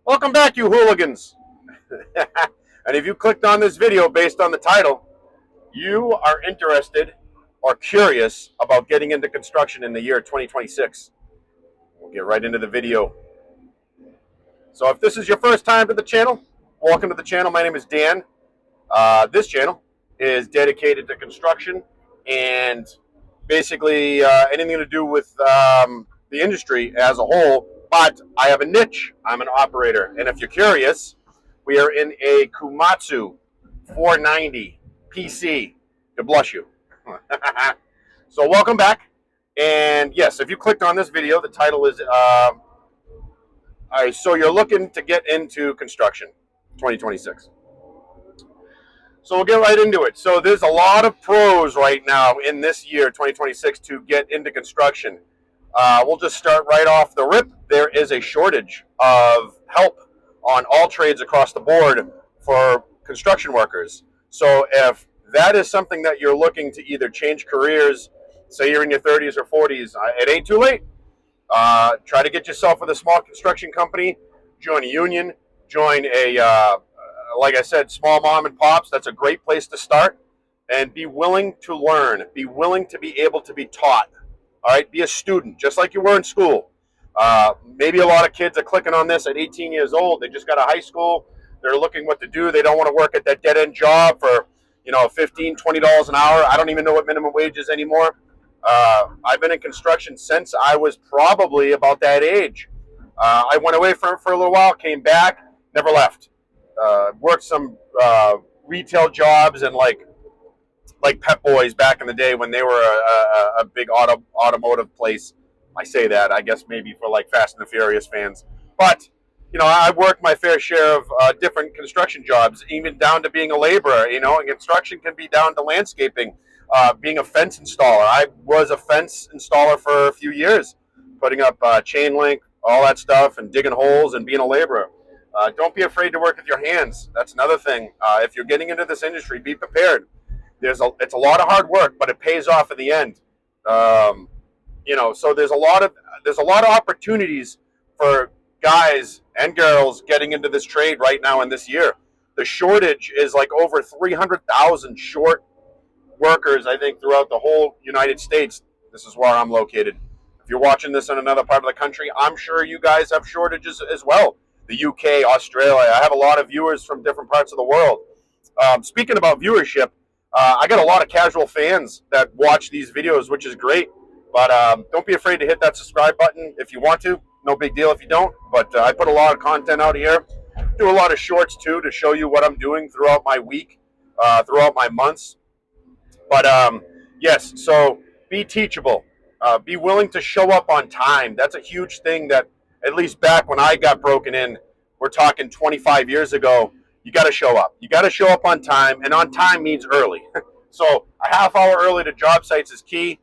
Welcome back, you hooligans. And if you clicked on this video based on the title, you are interested or curious about getting into construction in the year 2026. We'll get right into the video. So if this is your first time to the channel, welcome to the channel. My name is Dan. This channel is dedicated to construction and basically anything to do with the industry as a whole. But I have a niche. I'm an operator. And if you're curious, we are in a Komatsu 490 PC. To bless you. So welcome back. And yes, if you clicked on this video, the title is so you're looking to get into construction 2026. So we'll get right into it. So there's a lot of pros right now in this year, 2026, to get into construction. We'll just start right off the rip. There is a shortage of help on all trades across the board for construction workers. So if that is something that you're looking to either change careers, say you're in your 30s or 40s, it ain't too late. Try to get yourself with a small construction company, join a union, join a like I said, small mom and pops. That's a great place to start. And be willing to learn. Be willing to be able to be taught. All right, be a student, just like you were in school. Maybe a lot of kids are clicking on this at 18 years old. They just got out of high school. They're looking what to do. They don't want to work at that dead-end job for, $15, $20 an hour. I don't even know what minimum wage is anymore. I've been in construction since I was probably about that age. I went away for a little while, came back, never left. Worked some retail jobs and like Pep Boys back in the day when they were a big automotive place. I say that, I guess maybe for like Fast and the Furious fans. But, I worked my fair share of different construction jobs, even down to being a laborer, and construction can be down to landscaping, being a fence installer. I was a fence installer for a few years, putting up chain link, all that stuff, and digging holes and being a laborer. Don't be afraid to work with your hands. That's another thing. If you're getting into this industry, be prepared. It's a lot of hard work, but it pays off in the end. So there's a lot of opportunities for guys and girls getting into this trade right now in this year. The shortage is like over 300,000 short workers, I think, throughout the whole United States. This is where I'm located. If you're watching this in another part of the country, I'm sure you guys have shortages as well. The UK, Australia. I have a lot of viewers from different parts of the world. Speaking about viewership, I got a lot of casual fans that watch these videos, which is great. But don't be afraid to hit that subscribe button if you want to. No big deal if you don't. But I put a lot of content out here. Do a lot of shorts, too, to show you what I'm doing throughout my week, throughout my months. But yes, so be teachable. Be willing to show up on time. That's a huge thing that, at least back when I got broken in, we're talking 25 years ago, you got to show up. You got to show up on time, and on time means early. So a half hour early to job sites is key.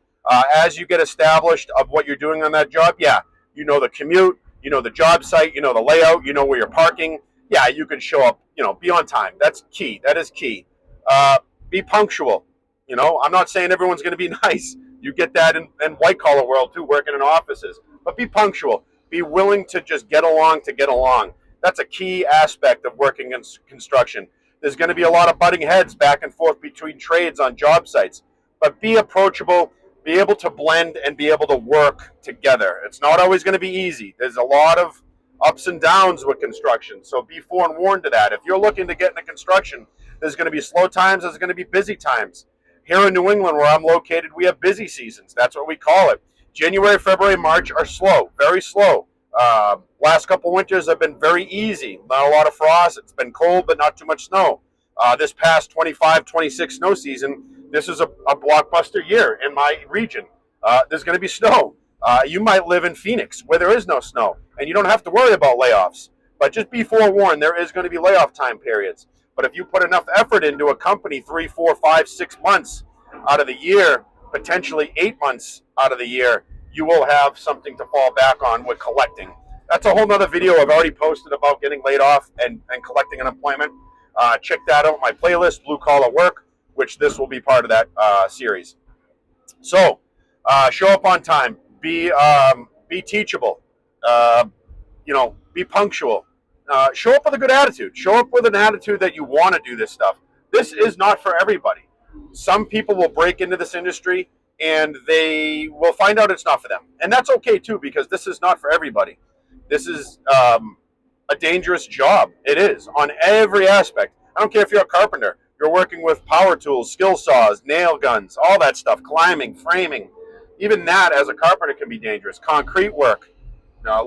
As you get established of what you're doing on that job, yeah, you know the commute, you know the job site, you know the layout, you know where you're parking. Yeah, you can show up, be on time. That's key. That is key. Be punctual. I'm not saying everyone's going to be nice. You get that in white-collar world, too, working in offices. But be punctual. Be willing to just get along to get along. That's a key aspect of working in construction. There's going to be a lot of butting heads back and forth between trades on job sites. But be approachable, be able to blend, and be able to work together. It's not always going to be easy. There's a lot of ups and downs with construction. So be forewarned to that. If you're looking to get into construction, there's going to be slow times, there's going to be busy times. Here in New England, where I'm located, we have busy seasons. That's what we call it. January, February, March are slow, very slow. Last couple winters have been very easy. Not a lot of frost. It's been cold, but not too much snow. This past 25, 26 snow season, this is a blockbuster year in my region. There's going to be snow. You might live in Phoenix, where there is no snow, and you don't have to worry about layoffs. But just be forewarned, there is going to be layoff time periods. But if you put enough effort into a company 3, 4, 5, 6 months out of the year, potentially 8 months out of the year, you will have something to fall back on with collecting. That's a whole nother video I've already posted about getting laid off and collecting unemployment. Check that out, my playlist, Blue Collar Work, which this will be part of that series. So, show up on time. Be teachable. Be punctual. show up with a good attitude. Show up with an attitude that you want to do this stuff. This is not for everybody. Some people will break into this industry and they will find out it's not for them. And that's okay too, because this is not for everybody. This is a dangerous job. It is on every aspect. I don't care if you're a carpenter. You're working with power tools, skill saws, nail guns, all that stuff, climbing, framing. Even that as a carpenter can be dangerous. Concrete work,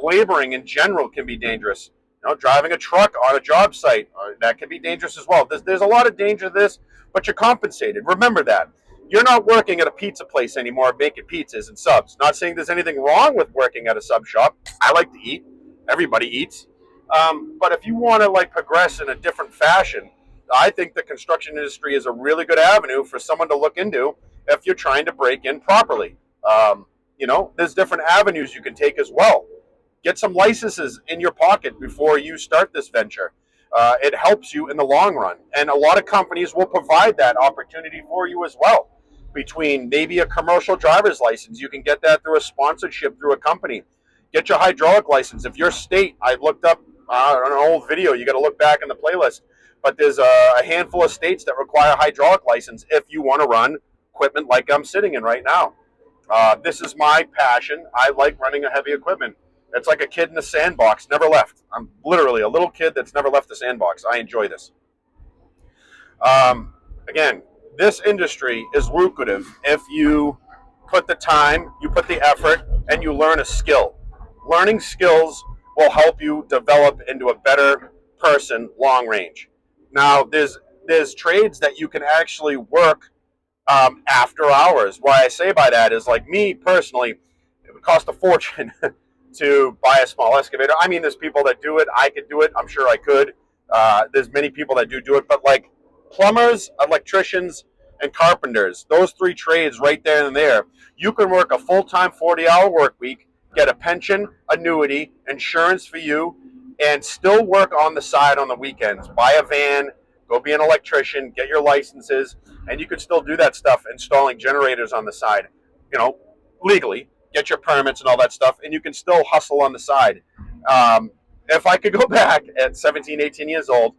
laboring in general can be dangerous. Driving a truck on a job site, that can be dangerous as well. There's a lot of danger to this, but you're compensated. Remember that. You're not working at a pizza place anymore making pizzas and subs. Not saying there's anything wrong with working at a sub shop. I like to eat. Everybody eats. But if you want to progress in a different fashion, I think the construction industry is a really good avenue for someone to look into if you're trying to break in properly. There's different avenues you can take as well. Get some licenses in your pocket before you start this venture. It helps you in the long run. And a lot of companies will provide that opportunity for you as well. Between maybe a commercial driver's license, you can get that through a sponsorship through a company. Get your hydraulic license. If your state, I looked up on an old video, you got to look back in the playlist, but there's a handful of states that require hydraulic license if you want to run equipment like I'm sitting in right now. This is my passion. I like running a heavy equipment. It's like a kid in a sandbox, never left. I'm literally a little kid that's never left the sandbox. I enjoy this. Again, this industry is lucrative if you put the time, you put the effort, and you learn a skill. Learning skills will help you develop into a better person long range. Now, there's trades that you can actually work after hours. What I say by that is, like me personally, it would cost a fortune to buy a small excavator. I mean, there's people that do it. I could do it. I'm sure I could. There's many people that do it. But like plumbers, electricians, and carpenters, those three trades right there and there, you can work a full-time 40-hour work week, get a pension, annuity, insurance for you, and still work on the side on the weekends. Buy a van, go be an electrician, get your licenses, and you could still do that stuff, installing generators on the side, legally. Get your permits and all that stuff, and you can still hustle on the side. If I could go back at 17, 18 years old,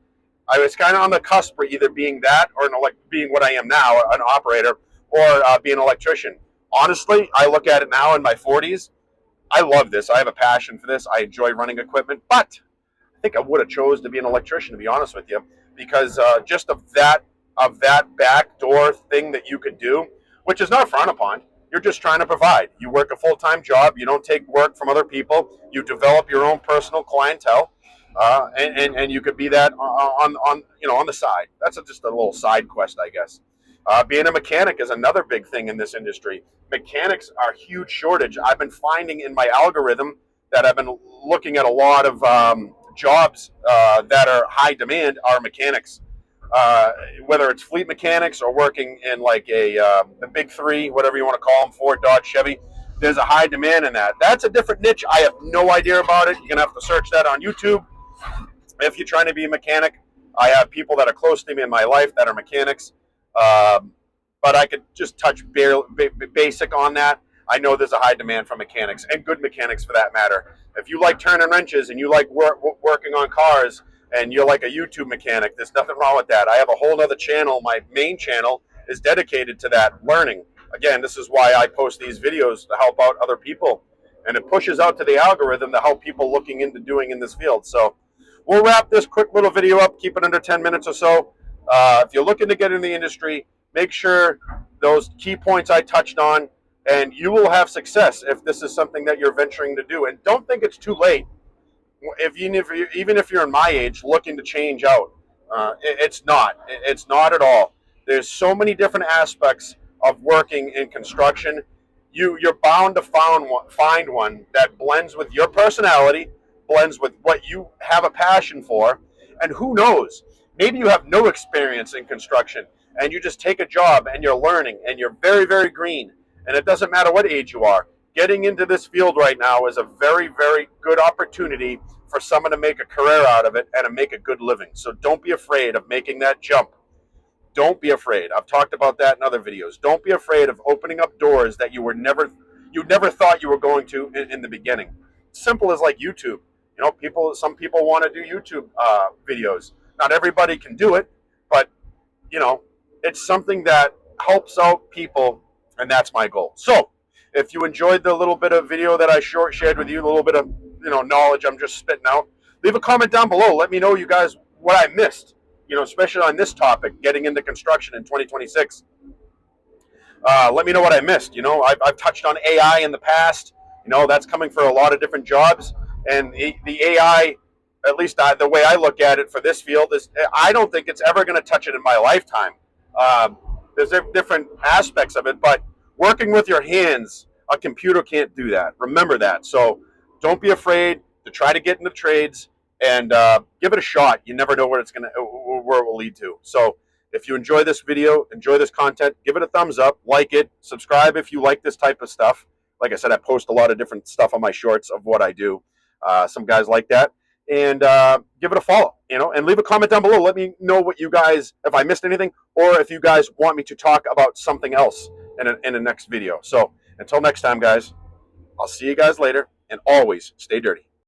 I was kind of on the cusp for either being that or being what I am now, an operator, or being an electrician. Honestly, I look at it now in my 40s. I love this. I have a passion for this. I enjoy running equipment, but I think I would have chose to be an electrician, to be honest with you, because just of that backdoor thing that you could do, which is not frowned upon. You're just trying to provide. You work a full-time job. You don't take work from other people. You develop your own personal clientele, and you could be that on the side. That's just a little side quest, I guess. Being a mechanic is another big thing in this industry. Mechanics are a huge shortage. I've been finding in my algorithm that I've been looking at a lot of jobs that are high demand are mechanics. Whether it's fleet mechanics or working in the big three, whatever you want to call them, Ford, Dodge, Chevy, there's a high demand in that. That's a different niche. I have no idea about it. You're going to have to search that on YouTube. If you're trying to be a mechanic, I have people that are close to me in my life that are mechanics. But I could just touch basic on that. I know there's a high demand for mechanics, and good mechanics for that matter. If you like turning wrenches and you like working on cars, and you're like a YouTube mechanic, there's nothing wrong with that. I have a whole other channel. My main channel is dedicated to that, learning. Again, this is why I post these videos to help out other people. And it pushes out to the algorithm to help people looking into doing in this field. So we'll wrap this quick little video up, keep it under 10 minutes or so. If you're looking to get in the industry, make sure those key points I touched on, and you will have success if this is something that you're venturing to do. And don't think it's too late. Even if you're in my age looking to change out, it's not at all. There's so many different aspects of working in construction. You're bound to find one that blends with your personality, blends with what you have a passion for, and who knows, maybe you have no experience in construction and you just take a job and you're learning and you're very, very green, and it doesn't matter what age you are. Getting into this field right now is a very, very good opportunity for someone to make a career out of it and to make a good living. So don't be afraid of making that jump. Don't be afraid. I've talked about that in other videos. Don't be afraid of opening up doors that you never thought you were going to in the beginning. Simple as like YouTube. You know, some people want to do YouTube videos. Not everybody can do it, but you know, it's something that helps out people, and that's my goal. So, if you enjoyed the little bit of video that I shared with you, a little bit of knowledge I'm just spitting out, leave a comment down below. Let me know, you guys, what I missed. You know, especially on this topic, getting into construction in 2026. Let me know what I missed. You know, I've touched on AI in the past. You know, that's coming for a lot of different jobs, and the AI, at least the way I look at it for this field, is I don't think it's ever going to touch it in my lifetime. There's different aspects of it, but working with your hands, a computer can't do that. Remember that. So don't be afraid to try to get into trades and give it a shot. You never know where where it will lead to. So if you enjoy this video, enjoy this content, give it a thumbs up, like it, subscribe if you like this type of stuff. Like I said, I post a lot of different stuff on my shorts of what I do. Some guys like that. And give it a follow, and leave a comment down below. Let me know what you guys, if I missed anything, or if you guys want me to talk about something else in the next video. So until next time, guys, I'll see you guys later, and always stay dirty.